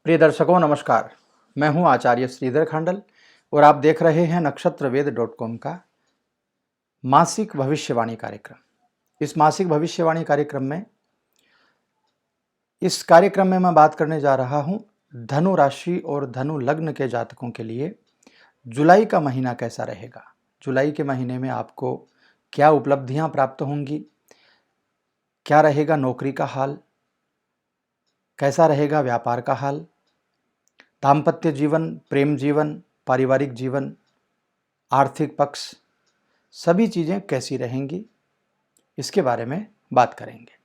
प्रिय दर्शकों नमस्कार। मैं हूं आचार्य श्रीधर खांडल और आप देख रहे हैं नक्षत्रवेद.com का मासिक भविष्यवाणी कार्यक्रम। इस मासिक भविष्यवाणी कार्यक्रम में मैं बात करने जा रहा हूं धनु राशि और धनु लग्न के जातकों के लिए जुलाई का महीना कैसा रहेगा। जुलाई के महीने में आपको क्या उपलब्धियां प्राप्त होंगी, क्या रहेगा नौकरी का हाल, कैसा रहेगा व्यापार का हाल, दाम्पत्य जीवन, प्रेम जीवन, पारिवारिक जीवन, आर्थिक पक्ष, सभी चीज़ें कैसी रहेंगी, इसके बारे में बात करेंगे।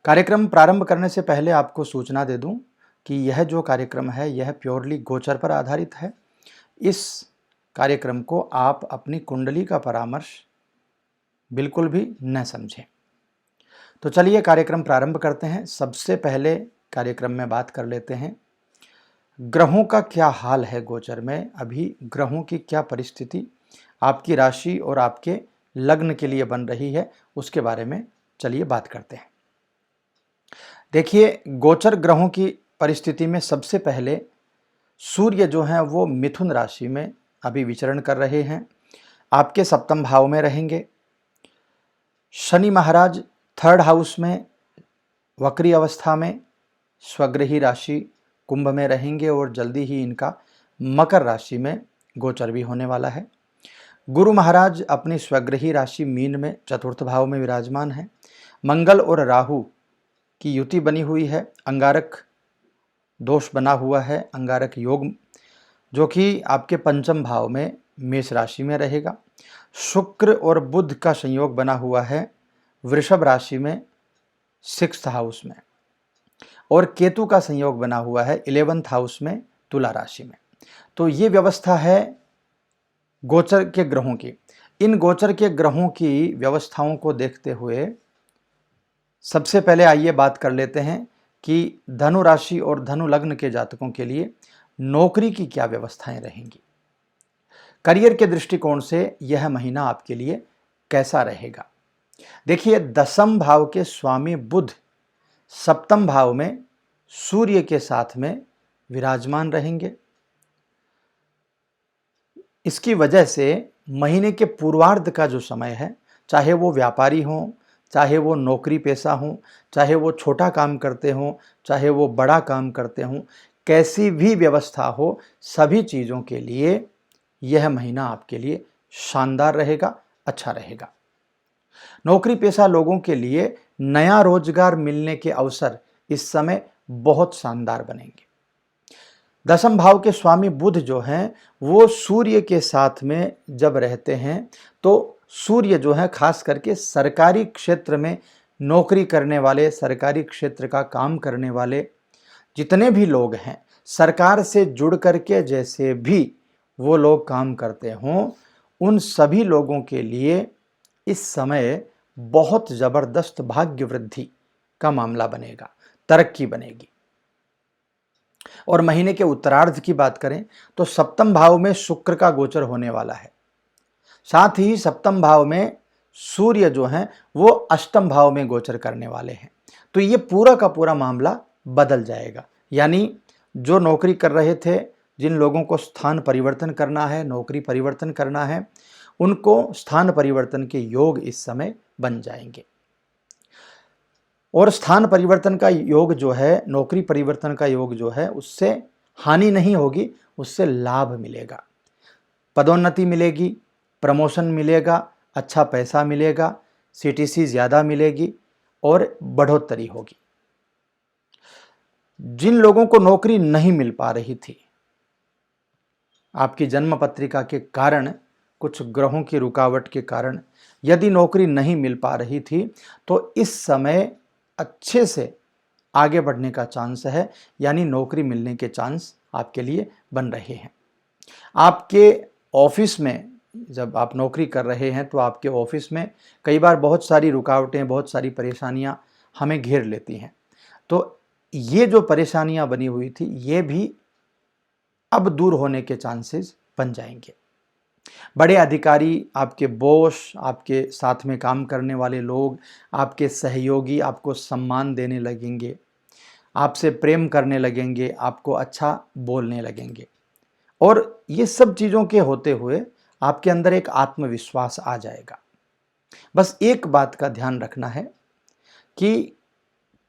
कार्यक्रम प्रारंभ करने से पहले आपको सूचना दे दूं कि यह जो कार्यक्रम है यह प्योरली गोचर पर आधारित है। इस कार्यक्रम को आप अपनी कुंडली का परामर्श बिल्कुल भी न समझें। तो चलिए कार्यक्रम प्रारंभ करते हैं। सबसे पहले कार्यक्रम में बात कर लेते हैं ग्रहों का क्या हाल है गोचर में। अभी ग्रहों की क्या परिस्थिति आपकी राशि और आपके लग्न के लिए बन रही है, उसके बारे में चलिए बात करते हैं। देखिए, गोचर ग्रहों की परिस्थिति में सबसे पहले सूर्य जो हैं वो मिथुन राशि में अभी विचरण कर रहे हैं, आपके सप्तम भाव में रहेंगे। शनि महाराज थर्ड हाउस में वक्री अवस्था में स्वगृही राशि कुंभ में रहेंगे और जल्दी ही इनका मकर राशि में गोचर भी होने वाला है। गुरु महाराज अपनी स्वगृही राशि मीन में चतुर्थ भाव में विराजमान है। मंगल और राहु की युति बनी हुई है, अंगारक दोष बना हुआ है, अंगारक योग जो कि आपके पंचम भाव में मेष राशि में रहेगा। शुक्र और बुध का संयोग बना हुआ है वृषभ राशि में सिक्स्थ हाउस में, और केतु का संयोग बना हुआ है 11th हाउस में तुला राशि में। तो ये व्यवस्था है गोचर के ग्रहों की। इन गोचर के ग्रहों की व्यवस्थाओं को देखते हुए सबसे पहले आइए बात कर लेते हैं कि धनु राशि और धनु लग्न के जातकों के लिए नौकरी की क्या व्यवस्थाएं रहेंगी। करियर के दृष्टिकोण से यह महीना आपके लिए कैसा रहेगा। देखिए, दसम भाव के स्वामी बुध सप्तम भाव में सूर्य के साथ में विराजमान रहेंगे। इसकी वजह से महीने के पूर्वार्ध का जो समय है, चाहे वो व्यापारी हों, चाहे वो नौकरी पेशा हों, चाहे वो छोटा काम करते हों, चाहे वो बड़ा काम करते हों, कैसी भी व्यवस्था हो, सभी चीज़ों के लिए यह महीना आपके लिए शानदार रहेगा, अच्छा रहेगा। नौकरी पेशा लोगों के लिए नया रोजगार मिलने के अवसर इस समय बहुत शानदार बनेंगे। दसम भाव के स्वामी बुध जो हैं वो सूर्य के साथ में जब रहते हैं तो सूर्य जो है खास करके सरकारी क्षेत्र में नौकरी करने वाले, सरकारी क्षेत्र का काम करने वाले जितने भी लोग हैं, सरकार से जुड़ करके जैसे भी वो लोग काम करते हों, उन सभी लोगों के लिए इस समय बहुत ज़बरदस्त भाग्य वृद्धि का मामला बनेगा, तरक्की बनेगी। और महीने के उत्तरार्ध की बात करें तो सप्तम भाव में शुक्र का गोचर होने वाला है। साथ ही सप्तम भाव में सूर्य जो हैं वो अष्टम भाव में गोचर करने वाले हैं। तो ये पूरा का पूरा मामला बदल जाएगा। यानी जो नौकरी कर रहे थे, जिन लोगों को स्थान परिवर्तन करना है, नौकरी परिवर्तन करना है, उनको स्थान परिवर्तन के योग इस समय बन जाएंगे। और स्थान परिवर्तन का योग जो है, नौकरी परिवर्तन का योग जो है, उससे हानि नहीं होगी, उससे लाभ मिलेगा। पदोन्नति मिलेगी, प्रमोशन मिलेगा, अच्छा पैसा मिलेगा, सीटीसी ज़्यादा मिलेगी और बढ़ोतरी होगी। जिन लोगों को नौकरी नहीं मिल पा रही थी, आपकी जन्म पत्रिका के कारण, कुछ ग्रहों की रुकावट के कारण यदि नौकरी नहीं मिल पा रही थी, तो इस समय अच्छे से आगे बढ़ने का चांस है। यानी नौकरी मिलने के चांस आपके लिए बन रहे हैं। आपके ऑफिस में जब आप नौकरी कर रहे हैं तो आपके ऑफिस में कई बार बहुत सारी रुकावटें, बहुत सारी परेशानियां हमें घेर लेती हैं। तो ये जो परेशानियां बनी हुई थी, ये भी अब दूर होने के चांसेस बन जाएंगे। बड़े अधिकारी, आपके बॉस, आपके साथ में काम करने वाले लोग, आपके सहयोगी आपको सम्मान देने लगेंगे। आपसे प्रेम करने लगेंगे, आपको अच्छा बोलने लगेंगे। और ये सब चीज़ों के होते हुए आपके अंदर एक आत्मविश्वास आ जाएगा। बस एक बात का ध्यान रखना है कि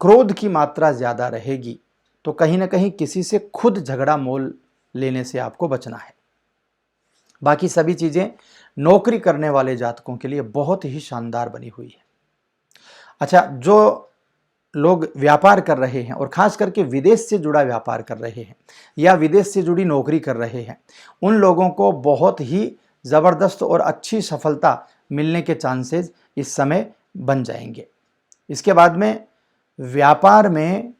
क्रोध की मात्रा ज़्यादा रहेगी तो कहीं न कहीं किसी से खुद झगड़ा मोल लेने से आपको बचना है। बाकी सभी चीज़ें नौकरी करने वाले जातकों के लिए बहुत ही शानदार बनी हुई है। अच्छा, जो लोग व्यापार कर रहे हैं और ख़ास करके विदेश से जुड़ा व्यापार कर रहे हैं या विदेश से जुड़ी नौकरी कर रहे हैं, उन लोगों को बहुत ही ज़बरदस्त और अच्छी सफलता मिलने के चांसेस इस समय बन जाएंगे। इसके बाद में व्यापार में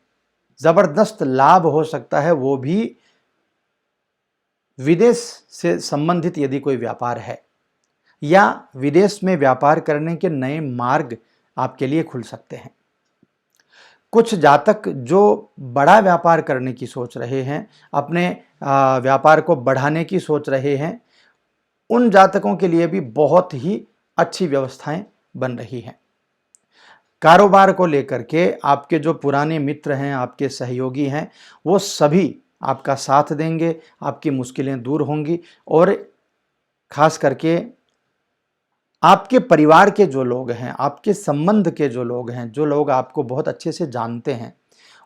ज़बरदस्त लाभ हो सकता है, वो भी विदेश से संबंधित यदि कोई व्यापार है, या विदेश में व्यापार करने के नए मार्ग आपके लिए खुल सकते हैं। कुछ जातक जो बड़ा व्यापार करने की सोच रहे हैं, अपने व्यापार को बढ़ाने की सोच रहे हैं, उन जातकों के लिए भी बहुत ही अच्छी व्यवस्थाएं बन रही हैं। कारोबार को लेकर के आपके जो पुराने मित्र हैं, आपके सहयोगी हैं, वो सभी आपका साथ देंगे, आपकी मुश्किलें दूर होंगी। और खास करके आपके परिवार के जो लोग हैं, आपके संबंध के जो लोग हैं, जो लोग आपको बहुत अच्छे से जानते हैं,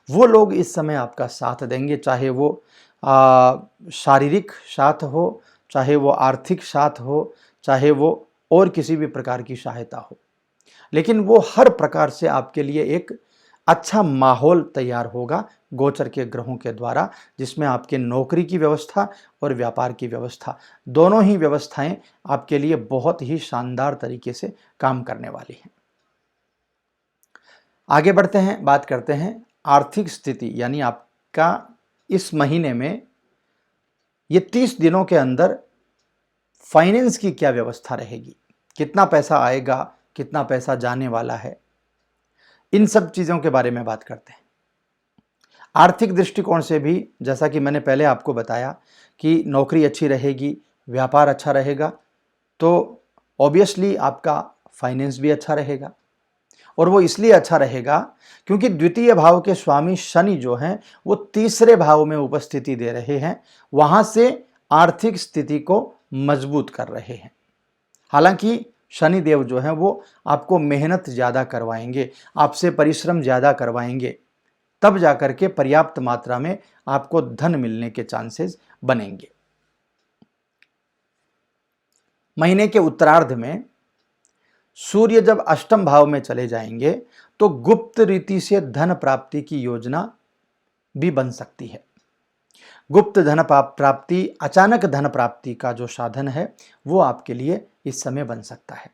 वो लोग इस समय आपका साथ देंगे। चाहे वो शारीरिक साथ हो, चाहे वो आर्थिक साथ हो, चाहे वो और किसी भी प्रकार की सहायता हो, लेकिन वो हर प्रकार से आपके लिए एक अच्छा माहौल तैयार होगा गोचर के ग्रहों के द्वारा, जिसमें आपके नौकरी की व्यवस्था और व्यापार की व्यवस्था, दोनों ही व्यवस्थाएं आपके लिए बहुत ही शानदार तरीके से काम करने वाली हैं। आगे बढ़ते हैं, बात करते हैं आर्थिक स्थिति, यानी आपका इस महीने में ये 30 दिनों के अंदर फाइनेंस की क्या व्यवस्था रहेगी, कितना पैसा आएगा, कितना पैसा जाने वाला है, इन सब चीज़ों के बारे में बात करते हैं। आर्थिक दृष्टिकोण से भी जैसा कि मैंने पहले आपको बताया कि नौकरी अच्छी रहेगी, व्यापार अच्छा रहेगा, तो ऑब्वियसली आपका फाइनेंस भी अच्छा रहेगा। और वो इसलिए अच्छा रहेगा क्योंकि द्वितीय भाव के स्वामी शनि जो हैं वो तीसरे भाव में उपस्थिति दे रहे हैं, वहां से आर्थिक स्थिति को मजबूत कर रहे हैं। हालांकि शनि देव जो हैं वो आपको मेहनत ज़्यादा करवाएंगे, आपसे परिश्रम ज़्यादा करवाएंगे, तब जाकर के पर्याप्त मात्रा में आपको धन मिलने के चांसेस बनेंगे। महीने के उत्तरार्ध में सूर्य जब अष्टम भाव में चले जाएंगे तो गुप्त रीति से धन प्राप्ति की योजना भी बन सकती है। गुप्त धन प्राप्ति, अचानक धन प्राप्ति का जो साधन है वो आपके लिए इस समय बन सकता है।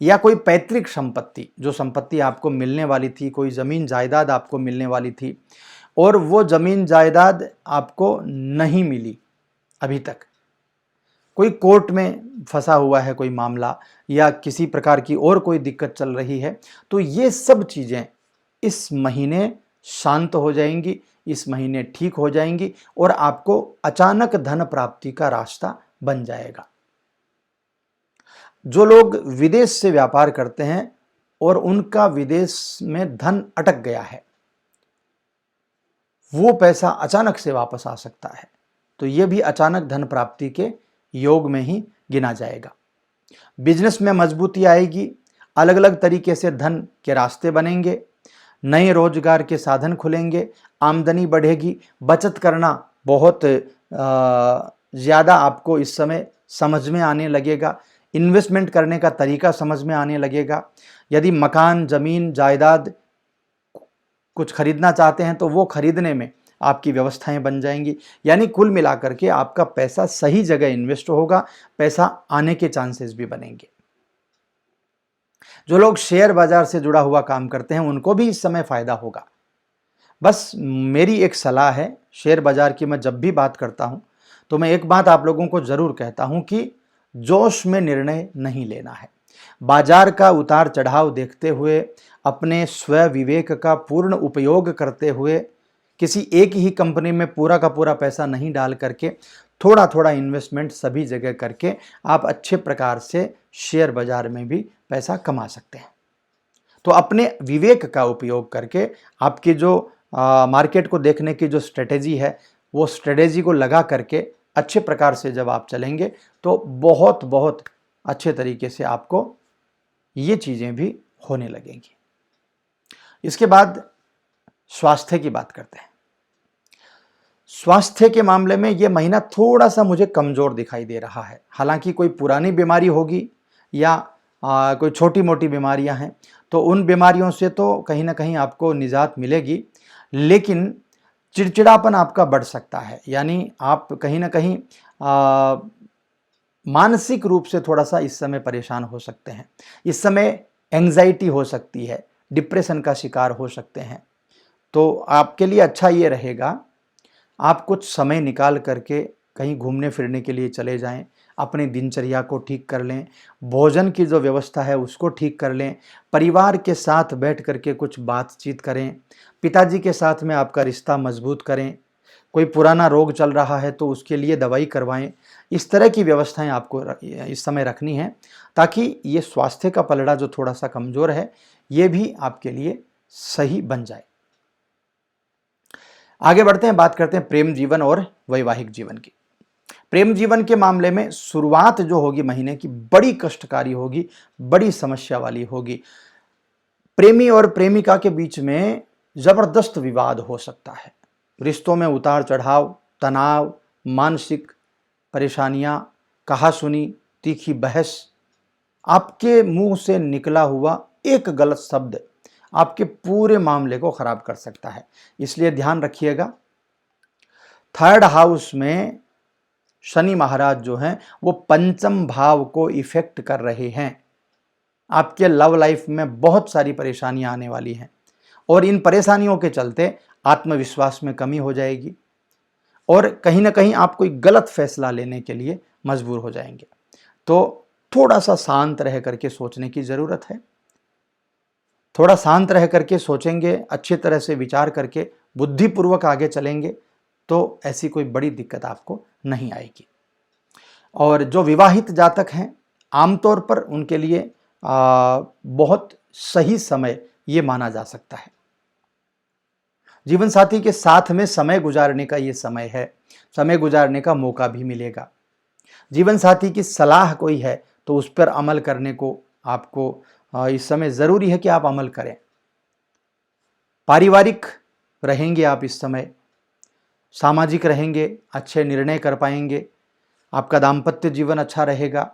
या कोई पैतृक संपत्ति, जो संपत्ति आपको मिलने वाली थी, कोई ज़मीन जायदाद आपको मिलने वाली थी और वो ज़मीन जायदाद आपको नहीं मिली अभी तक, कोई कोर्ट में फंसा हुआ है कोई मामला, या किसी प्रकार की और कोई दिक्कत चल रही है, तो ये सब चीज़ें इस महीने शांत हो जाएंगी, इस महीने ठीक हो जाएंगी और आपको अचानक धन प्राप्ति का रास्ता बन जाएगा। जो लोग विदेश से व्यापार करते हैं और उनका विदेश में धन अटक गया है, वो पैसा अचानक से वापस आ सकता है, तो ये भी अचानक धन प्राप्ति के योग में ही गिना जाएगा। बिजनेस में मजबूती आएगी, अलग अलग तरीके से धन के रास्ते बनेंगे, नए रोजगार के साधन खुलेंगे, आमदनी बढ़ेगी, बचत करना बहुत ज़्यादा आपको इस समय समझ में आने लगेगा, इन्वेस्टमेंट करने का तरीका समझ में आने लगेगा। यदि मकान, ज़मीन, जायदाद कुछ खरीदना चाहते हैं तो वो खरीदने में आपकी व्यवस्थाएं बन जाएंगी। यानी कुल मिलाकर के आपका पैसा सही जगह इन्वेस्ट होगा, पैसा आने के चांसेस भी बनेंगे। जो लोग शेयर बाजार से जुड़ा हुआ काम करते हैं उनको भी इस समय फायदा होगा। बस मेरी एक सलाह है, शेयर बाजार की मैं जब भी बात करता हूं तो मैं एक बात आप लोगों को जरूर कहता हूं कि जोश में निर्णय नहीं लेना है। बाजार का उतार चढ़ाव देखते हुए, अपने स्व विवेक का पूर्ण उपयोग करते हुए, किसी एक ही कंपनी में पूरा का पूरा पैसा नहीं डाल करके थोड़ा थोड़ा इन्वेस्टमेंट सभी जगह करके आप अच्छे प्रकार से शेयर बाजार में भी पैसा कमा सकते हैं। तो अपने विवेक का उपयोग करके, आपके जो मार्केट को देखने की जो स्ट्रेटेजी है, वो स्ट्रेटेजी को लगा करके अच्छे प्रकार से जब आप चलेंगे तो बहुत बहुत अच्छे तरीके से आपको ये चीज़ें भी होने लगेंगी। इसके बाद स्वास्थ्य की बात करते हैं। स्वास्थ्य के मामले में ये महीना थोड़ा सा मुझे कमज़ोर दिखाई दे रहा है। हालांकि कोई पुरानी बीमारी होगी या कोई छोटी मोटी बीमारियां हैं, तो उन बीमारियों से तो कहीं ना कहीं आपको निजात मिलेगी, लेकिन चिड़चिड़ापन आपका बढ़ सकता है। यानी आप कहीं ना कहीं मानसिक रूप से थोड़ा सा इस समय परेशान हो सकते हैं। इस समय एंग्जाइटी हो सकती है, डिप्रेशन का शिकार हो सकते हैं। तो आपके लिए अच्छा ये रहेगा, आप कुछ समय निकाल करके कहीं घूमने फिरने के लिए चले जाएं, अपनी दिनचर्या को ठीक कर लें, भोजन की जो व्यवस्था है उसको ठीक कर लें, परिवार के साथ बैठ करके कुछ बातचीत करें, पिताजी के साथ में आपका रिश्ता मजबूत करें, कोई पुराना रोग चल रहा है तो उसके लिए दवाई करवाएं। इस तरह की व्यवस्थाएं आपको इस समय रखनी है, ताकि ये स्वास्थ्य का पलड़ा जो थोड़ा सा कमज़ोर है ये भी आपके लिए सही बन जाए। आगे बढ़ते हैं, बात करते हैं प्रेम जीवन और वैवाहिक जीवन की। प्रेम जीवन के मामले में शुरुआत जो होगी महीने की बड़ी कष्टकारी होगी, बड़ी समस्या वाली होगी। प्रेमी और प्रेमिका के बीच में जबरदस्त विवाद हो सकता है। रिश्तों में उतार चढ़ाव, तनाव, मानसिक परेशानियां, कहासुनी, तीखी बहस, आपके मुंह से निकला हुआ एक गलत शब्द आपके पूरे मामले को खराब कर सकता है। इसलिए ध्यान रखिएगा। थर्ड हाउस में शनि महाराज जो हैं वो पंचम भाव को इफेक्ट कर रहे हैं। आपके लव लाइफ में बहुत सारी परेशानियां आने वाली हैं और इन परेशानियों के चलते आत्मविश्वास में कमी हो जाएगी और कहीं ना कहीं आप कोई गलत फैसला लेने के लिए मजबूर हो जाएंगे। तो थोड़ा सा शांत रह करके सोचने की ज़रूरत है। थोड़ा शांत रह करके सोचेंगे, अच्छी तरह से विचार करके बुद्धिपूर्वक आगे चलेंगे तो ऐसी कोई बड़ी दिक्कत आपको नहीं आएगी। और जो विवाहित जातक हैं, आमतौर पर उनके लिए बहुत सही समय ये माना जा सकता है। जीवन साथी के साथ में समय गुजारने का ये समय है, समय गुजारने का मौका भी मिलेगा। जीवन साथी की सलाह कोई है तो उस पर अमल करने को आपको इस समय ज़रूरी है कि आप अमल करें। पारिवारिक रहेंगे आप इस समय, सामाजिक रहेंगे, अच्छे निर्णय कर पाएंगे, आपका दाम्पत्य जीवन अच्छा रहेगा।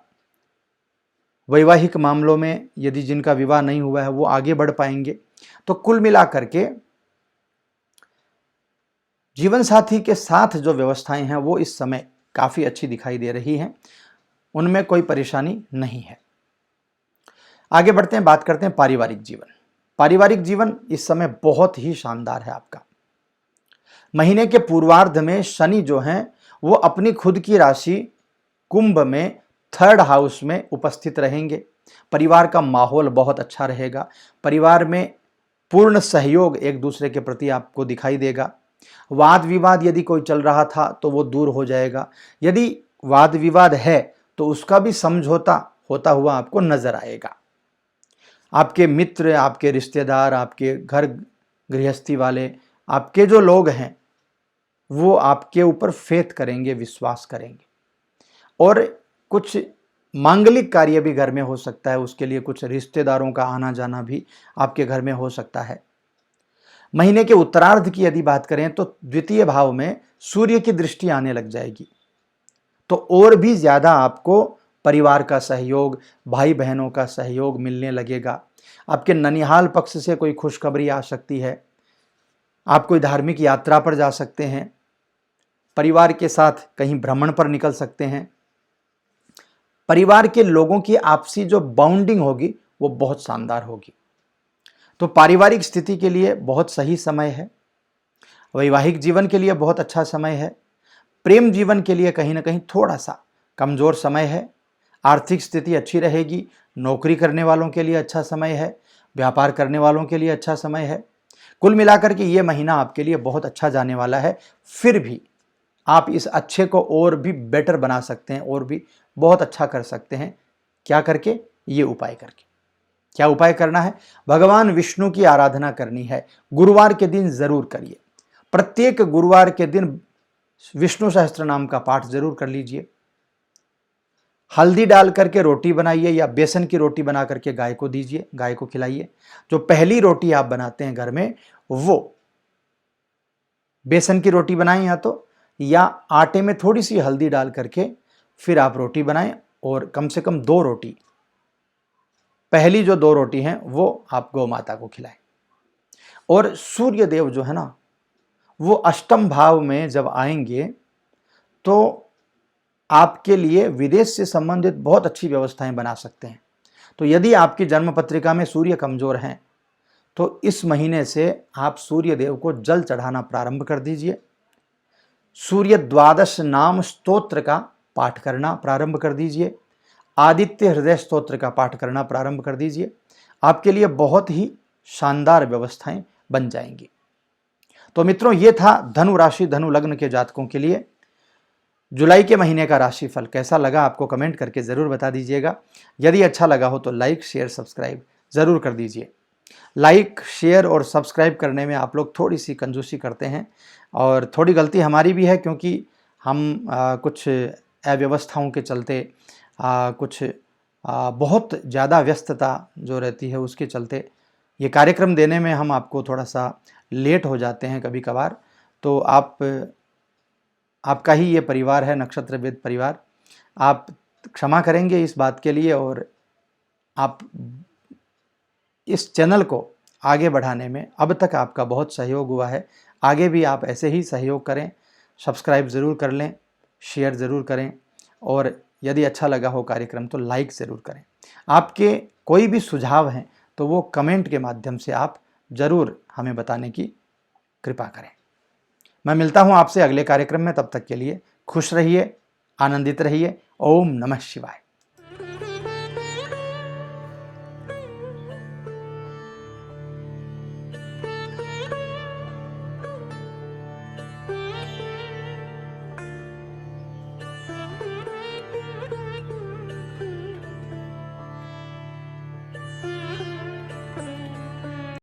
वैवाहिक मामलों में यदि जिनका विवाह नहीं हुआ है वो आगे बढ़ पाएंगे। तो कुल मिलाकर के जीवन साथी के साथ जो व्यवस्थाएं हैं वो इस समय काफ़ी अच्छी दिखाई दे रही हैं, उनमें कोई परेशानी नहीं है। आगे बढ़ते हैं, बात करते हैं पारिवारिक जीवन। पारिवारिक जीवन इस समय बहुत ही शानदार है आपका। महीने के पूर्वार्ध में शनि जो हैं वो अपनी खुद की राशि कुंभ में थर्ड हाउस में उपस्थित रहेंगे। परिवार का माहौल बहुत अच्छा रहेगा। परिवार में पूर्ण सहयोग एक दूसरे के प्रति आपको दिखाई देगा। वाद विवाद यदि कोई चल रहा था तो वो दूर हो जाएगा। यदि वाद विवाद है तो उसका भी समझौता होता हुआ आपको नजर आएगा। आपके मित्र, आपके रिश्तेदार, आपके घर गृहस्थी वाले, आपके जो लोग हैं वो आपके ऊपर फेथ करेंगे, विश्वास करेंगे। और कुछ मांगलिक कार्य भी घर में हो सकता है, उसके लिए कुछ रिश्तेदारों का आना जाना भी आपके घर में हो सकता है। महीने के उत्तरार्ध की यदि बात करें तो द्वितीय भाव में सूर्य की दृष्टि आने लग जाएगी, तो और भी ज़्यादा आपको परिवार का सहयोग, भाई बहनों का सहयोग मिलने लगेगा। आपके ननिहाल पक्ष से कोई खुशखबरी आ सकती है। आप कोई धार्मिक यात्रा पर जा सकते हैं, परिवार के साथ कहीं भ्रमण पर निकल सकते हैं। परिवार के लोगों की आपसी जो बाउंडिंग होगी वो बहुत शानदार होगी। तो पारिवारिक स्थिति के लिए बहुत सही समय है। वैवाहिक जीवन के लिए बहुत अच्छा समय है। प्रेम जीवन के लिए कहीं ना कहीं थोड़ा सा कमज़ोर समय है। आर्थिक स्थिति अच्छी रहेगी। नौकरी करने वालों के लिए अच्छा समय है। व्यापार करने वालों के लिए अच्छा समय है। कुल मिलाकर के ये महीना आपके लिए बहुत अच्छा जाने वाला है। फिर भी आप इस अच्छे को और भी बेटर बना सकते हैं और भी बहुत अच्छा कर सकते हैं। क्या करके? ये उपाय करके। क्या उपाय करना है? भगवान विष्णु की आराधना करनी है। गुरुवार के दिन जरूर करिए। प्रत्येक गुरुवार के दिन विष्णु सहस्त्र नाम का पाठ जरूर कर लीजिए। हल्दी डाल करके रोटी बनाइए या बेसन की रोटी बना करके गाय को दीजिए, गाय को खिलाइए। जो पहली रोटी आप बनाते हैं घर में, वो बेसन की रोटी बनाएं या आटे में थोड़ी सी हल्दी डाल करके फिर आप रोटी बनाएं, और कम से कम 2 रोटी, पहली जो 2 रोटी हैं वो आप गौ माता को खिलाएं। और सूर्य देव जो है ना, वो अष्टम भाव में जब आएंगे तो आपके लिए विदेश से संबंधित बहुत अच्छी व्यवस्थाएं बना सकते हैं। तो यदि आपकी जन्म पत्रिका में सूर्य कमजोर हैं तो इस महीने से आप सूर्य देव को जल चढ़ाना प्रारंभ कर दीजिए। सूर्य द्वादश नाम स्तोत्र का पाठ करना प्रारंभ कर दीजिए। आदित्य हृदय स्तोत्र का पाठ करना प्रारंभ कर दीजिए। आपके लिए बहुत ही शानदार व्यवस्थाएं बन जाएंगी। तो मित्रों, ये था धनु राशि धनु लग्न के जातकों के लिए जुलाई के महीने का राशिफल। कैसा लगा आपको कमेंट करके ज़रूर बता दीजिएगा। यदि अच्छा लगा हो तो लाइक शेयर सब्सक्राइब ज़रूर कर दीजिए। लाइक शेयर और सब्सक्राइब करने में आप लोग थोड़ी सी कंजूसी करते हैं, और थोड़ी गलती हमारी भी है, क्योंकि हम कुछ अव्यवस्थाओं के चलते कुछ बहुत ज़्यादा व्यस्तता जो रहती है उसके चलते ये कार्यक्रम देने में हम आपको थोड़ा सा लेट हो जाते हैं कभी कभार। तो आपका ही ये परिवार है, नक्षत्रवेद परिवार। आप क्षमा करेंगे इस बात के लिए, और आप इस चैनल को आगे बढ़ाने में अब तक आपका बहुत सहयोग हुआ है। आगे भी आप ऐसे ही सहयोग करें, सब्सक्राइब ज़रूर कर लें, शेयर ज़रूर करें, और यदि अच्छा लगा हो कार्यक्रम तो लाइक ज़रूर करें। आपके कोई भी सुझाव हैं तो वो कमेंट के माध्यम से आप ज़रूर हमें बताने की कृपा करें। मैं मिलता हूं आपसे अगले कार्यक्रम में। तब तक के लिए खुश रहिए, आनंदित रहिए। ओम नमः शिवाय।